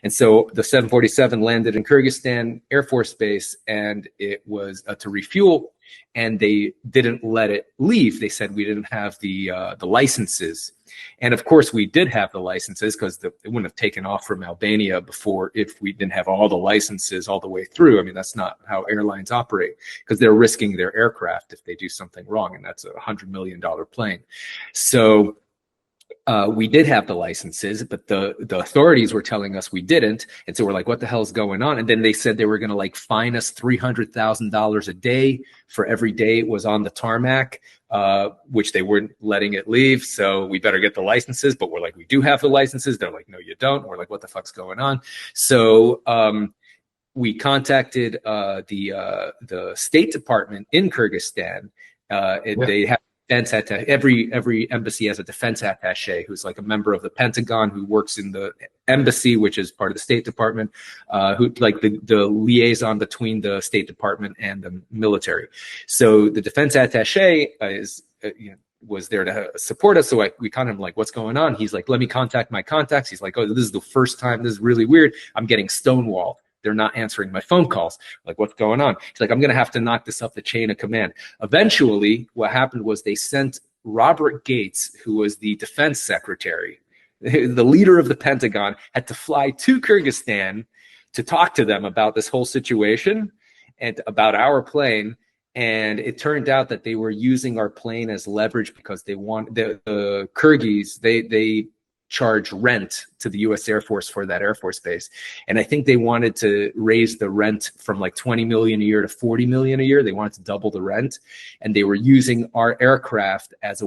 And so the 747 landed in Kyrgyzstan Air Force Base, and it was to refuel, and they didn't let it leave. They said we didn't have the licenses. And of course, we did have the licenses, because it wouldn't have taken off from Albania before if we didn't have all the licenses all the way through. I mean, that's not how airlines operate, because they're risking their aircraft if they do something wrong, and that's a $100 million plane. So we did have the licenses, but the authorities were telling us we didn't. And so we're like, what the hell is going on? And then they said they were going to like fine us $300,000 a day for every day it was on the tarmac, which they weren't letting it leave. So we better get the licenses. But we're like, we do have the licenses. They're like, no, you don't. We're like, what the fuck's going on? So we contacted the State Department in Kyrgyzstan. They have defense attaché. Every embassy has a defense attaché who's like a member of the Pentagon, who works in the embassy, which is part of the State Department, who like the liaison between the State Department and the military. So the defense attaché was there to support us. So we kind of like, what's going on? He's like, let me contact my contacts. He's like, oh, this is the first time. This is really weird. I'm getting stonewalled. They're not answering my phone calls. Like, what's going on? He's like, I'm going to have to knock this up the chain of command. Eventually, what happened was they sent Robert Gates, who was the defense secretary, the leader of the Pentagon, had to fly to Kyrgyzstan to talk to them about this whole situation and about our plane. And it turned out that they were using our plane as leverage, because they want the Kyrgyz, they charge rent to the U.S. Air Force for that Air Force base. And I think they wanted to raise the rent from like 20 million a year to 40 million a year. They wanted to double the rent. And they were using our aircraft as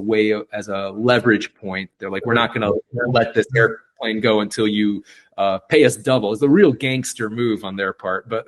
as a leverage point. They're like, we're not going to let this airplane go until you pay us double. It's a real gangster move on their part. But